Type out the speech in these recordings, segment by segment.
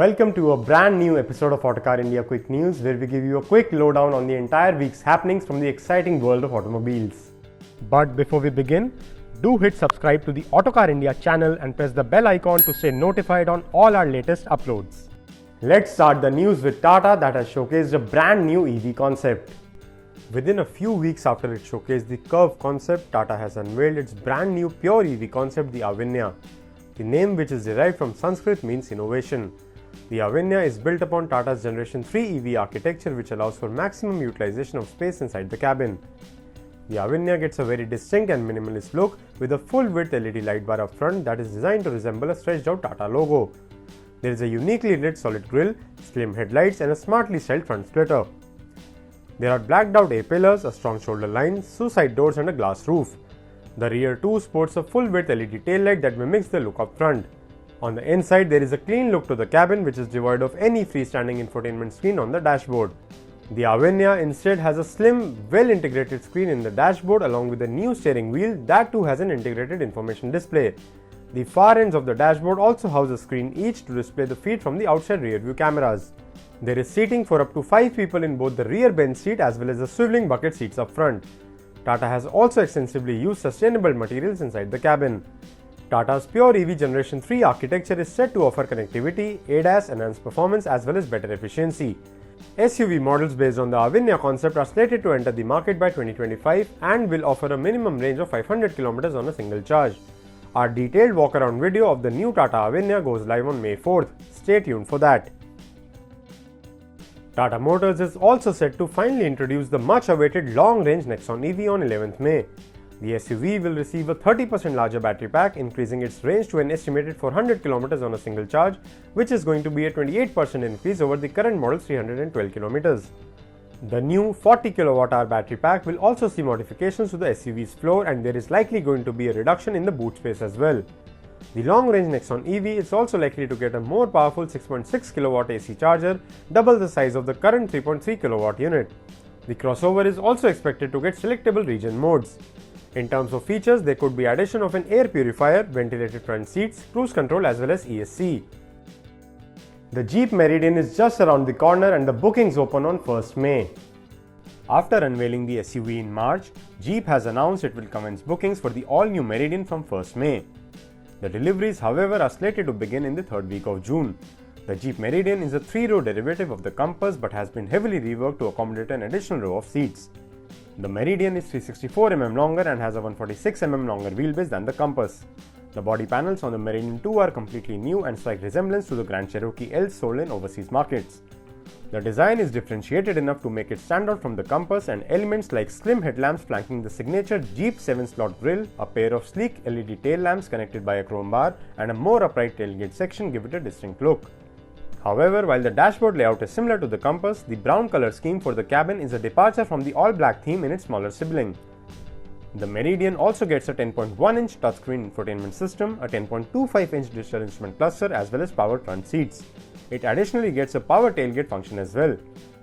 Welcome to a brand new episode of Autocar India Quick News, where we give you a quick lowdown on the entire week's happenings from the exciting world of automobiles. But before we begin, do hit subscribe to the Autocar India channel and press the bell icon to stay notified on all our latest uploads. Let's start the news with Tata that has showcased a brand new EV concept. Within a few weeks after it showcased the Curve concept, Tata has unveiled its brand new pure EV concept, the Avinya. The name, which is derived from Sanskrit, means innovation. The Avinya is built upon Tata's Generation 3 EV architecture, which allows for maximum utilization of space inside the cabin. The Avinya gets a very distinct and minimalist look with a full-width LED light bar up front that is designed to resemble a stretched-out Tata logo. There is a uniquely lit solid grille, slim headlights and a smartly styled front splitter. There are blacked-out A-pillars, a strong shoulder line, suicide doors and a glass roof. The rear too sports a full-width LED taillight that mimics the look up front. On the inside, there is a clean look to the cabin, which is devoid of any freestanding infotainment screen on the dashboard. The Avinya instead has a slim, well-integrated screen in the dashboard along with a new steering wheel that too has an integrated information display. The far ends of the dashboard also house a screen each to display the feed from the outside rear view cameras. There is seating for up to 5 people in both the rear bench seat as well as the swiveling bucket seats up front. Tata has also extensively used sustainable materials inside the cabin. Tata's pure EV Generation 3 architecture is set to offer connectivity, ADAS, enhanced performance as well as better efficiency. SUV models based on the Avinya concept are slated to enter the market by 2025 and will offer a minimum range of 500 km on a single charge. Our detailed walk-around video of the new Tata Avinya goes live on May 4th. Stay tuned for that. Tata Motors is also set to finally introduce the much-awaited long-range Nexon EV on 11th May. The SUV will receive a 30% larger battery pack, increasing its range to an estimated 400 km on a single charge, which is going to be a 28% increase over the current model's 312 km. The new 40 kWh battery pack will also see modifications to the SUV's floor, and there is likely going to be a reduction in the boot space as well. The long-range Nexon EV is also likely to get a more powerful 6.6 kW AC charger, double the size of the current 3.3 kW unit. The crossover is also expected to get selectable region modes. In terms of features, there could be addition of an air purifier, ventilated front seats, cruise control as well as ESC. The Jeep Meridian is just around the corner and the bookings open on 1st May. After unveiling the SUV in March, Jeep has announced it will commence bookings for the all-new Meridian from 1st May. The deliveries, however, are slated to begin in the 3rd week of June. The Jeep Meridian is a 3-row derivative of the Compass but has been heavily reworked to accommodate an additional row of seats. The Meridian is 364 mm longer and has a 146 mm longer wheelbase than the Compass. The body panels on the Meridian 2 are completely new and strike resemblance to the Grand Cherokee L sold in overseas markets. The design is differentiated enough to make it stand out from the Compass, and elements like slim headlamps flanking the signature Jeep 7-slot grille, a pair of sleek LED tail lamps connected by a chrome bar, and a more upright tailgate section give it a distinct look. However, while the dashboard layout is similar to the Compass, the brown color scheme for the cabin is a departure from the all-black theme in its smaller sibling. The Meridian also gets a 10.1-inch touchscreen infotainment system, a 10.25-inch digital instrument cluster as well as powered front seats. It additionally gets a power tailgate function as well.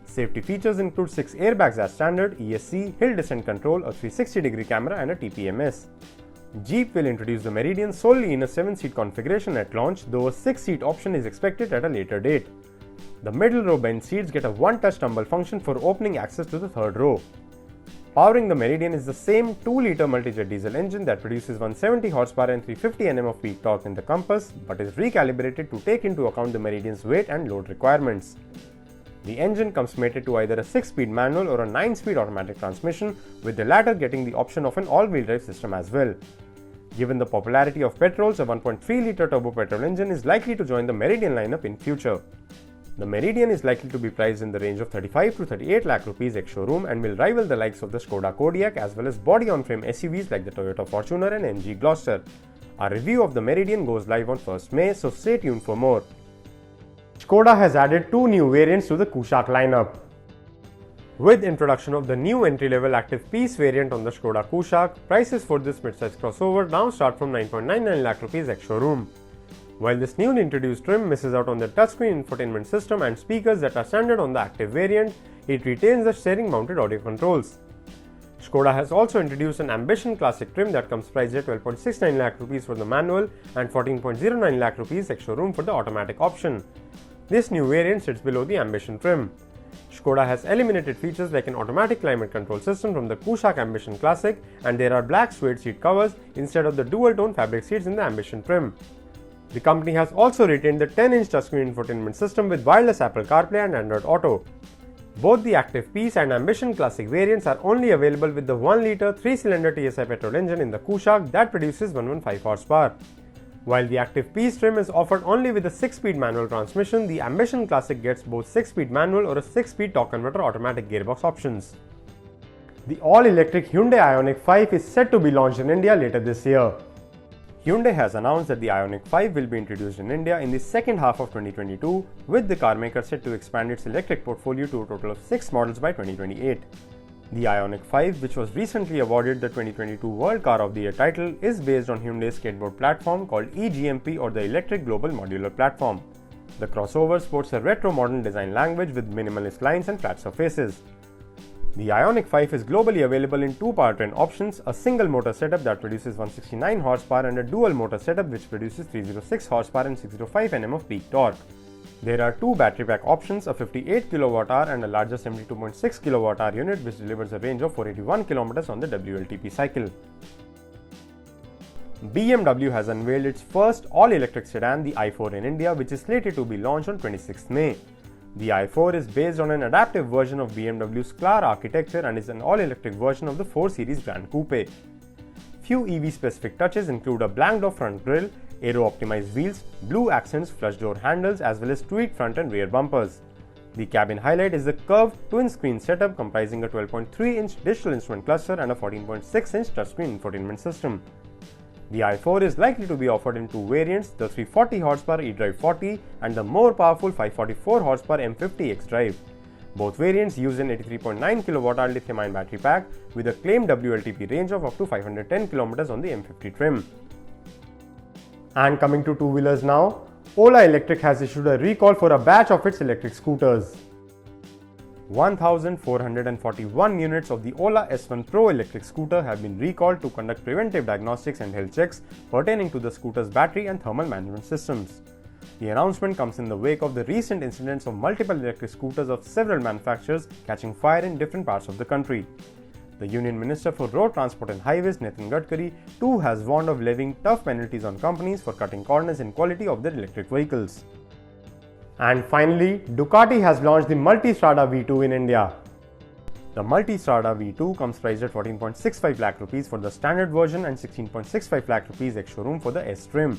Safety features include 6 airbags as standard, ESC, hill descent control, a 360-degree camera and a TPMS. Jeep will introduce the Meridian solely in a 7-seat configuration at launch, though a 6-seat option is expected at a later date. The middle row bench seats get a one-touch tumble function for opening access to the 3rd row. Powering the Meridian is the same 2-liter multi-jet diesel engine that produces 170 horsepower and 350 Nm of peak torque in the Compass, but is recalibrated to take into account the Meridian's weight and load requirements. The engine comes mated to either a 6-speed manual or a 9-speed automatic transmission, with the latter getting the option of an all-wheel drive system as well. Given the popularity of petrols, a 1.3-liter turbo petrol engine is likely to join the Meridian lineup in future. The Meridian is likely to be priced in the range of 35 to 38 lakh rupees ex-showroom and will rival the likes of the Skoda Kushaq as well as body-on-frame SUVs like the Toyota Fortuner and MG Gloster. Our review of the Meridian goes live on 1st May, so stay tuned for more. Skoda has added 2 new variants to the Kushaq lineup. With introduction of the new entry-level Active Peace variant on the Skoda Kushaq, prices for this midsize crossover now start from 9.99 lakh rupees ex-showroom. While this newly introduced trim misses out on the touchscreen infotainment system and speakers that are standard on the Active variant, it retains the steering-mounted audio controls. Skoda has also introduced an Ambition Classic trim that comes priced at 12.69 lakh rupees for the manual and 14.09 lakh rupees ex-showroom for the automatic option. This new variant sits below the Ambition trim. Skoda has eliminated features like an automatic climate control system from the Kushaq Ambition Classic, and there are black suede seat covers instead of the dual-tone fabric seats in the Ambition trim. The company has also retained the 10-inch touchscreen infotainment system with wireless Apple CarPlay and Android Auto. Both the Active Peace and Ambition Classic variants are only available with the 1-litre 3-cylinder TSI petrol engine in the Kushaq that produces 115 horsepower. While the Active Peace trim is offered only with a 6-speed manual transmission, the Ambition Classic gets both 6-speed manual or a 6-speed torque converter automatic gearbox options. The all-electric Hyundai Ioniq 5 is set to be launched in India later this year. Hyundai has announced that the Ioniq 5 will be introduced in India in the second half of 2022, with the carmaker set to expand its electric portfolio to a total of 6 models by 2028. The Ioniq 5, which was recently awarded the 2022 World Car of the Year title, is based on Hyundai's skateboard platform called eGMP, or the Electric Global Modular Platform. The crossover sports a retro modern design language with minimalist lines and flat surfaces. The Ioniq 5 is globally available in 2 powertrain options, a single motor setup that produces 169 horsepower and a dual motor setup which produces 306 horsepower and 605 Nm of peak torque. There are 2 battery pack options, a 58 kWh and a larger 72.6 kWh unit which delivers a range of 481 km on the WLTP cycle. BMW has unveiled its first all-electric sedan, the i4 in India, which is slated to be launched on 26th May. The i4 is based on an adaptive version of BMW's Clar architecture and is an all-electric version of the 4 Series Grand Coupe. Few EV-specific touches include a blanked-off front grille, aero-optimized wheels, blue accents, flush door handles, as well as tweaked front and rear bumpers. The cabin highlight is the curved twin-screen setup comprising a 12.3-inch digital instrument cluster and a 14.6-inch touchscreen infotainment system. The i4 is likely to be offered in 2 variants, the 340 horsepower eDrive 40 and the more powerful 544 horsepower M50 xDrive. Both variants use an 83.9 kWh lithium-ion battery pack with a claimed WLTP range of up to 510 km on the M50 trim. And coming to two-wheelers now, Ola Electric has issued a recall for a batch of its electric scooters. 1,441 units of the Ola S1 Pro electric scooter have been recalled to conduct preventive diagnostics and health checks pertaining to the scooter's battery and thermal management systems. The announcement comes in the wake of the recent incidents of multiple electric scooters of several manufacturers catching fire in different parts of the country. The Union Minister for Road Transport and Highways, Nitin Gadkari, too has warned of levying tough penalties on companies for cutting corners in quality of their electric vehicles. And finally, Ducati has launched the Multistrada V2 in India. The Multistrada V2 comes priced at 14.65 lakh rupees for the standard version and 16.65 lakh rupees ex-showroom for the S trim.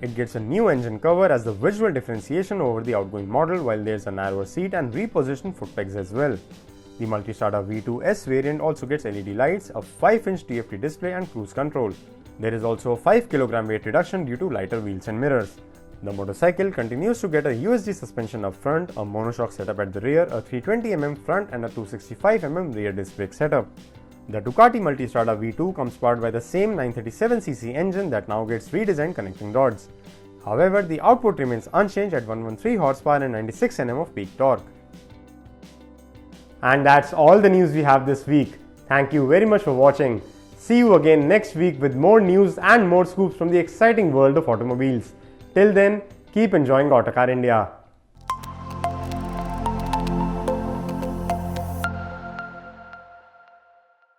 It gets a new engine cover as the visual differentiation over the outgoing model, while there's a narrower seat and repositioned foot pegs as well. The Multistrada V2 S variant also gets LED lights, a 5-inch TFT display and cruise control. There is also a 5 kg weight reduction due to lighter wheels and mirrors. The motorcycle continues to get a USD suspension up front, a monoshock setup at the rear, a 320mm front and a 265mm rear disc brake setup. The Ducati Multistrada V2 comes powered by the same 937cc engine that now gets redesigned connecting rods. However, the output remains unchanged at 113 horsepower and 96 Nm of peak torque. And that's all the news we have this week. Thank you very much for watching. See you again next week with more news and more scoops from the exciting world of automobiles. Till then, keep enjoying Autocar India.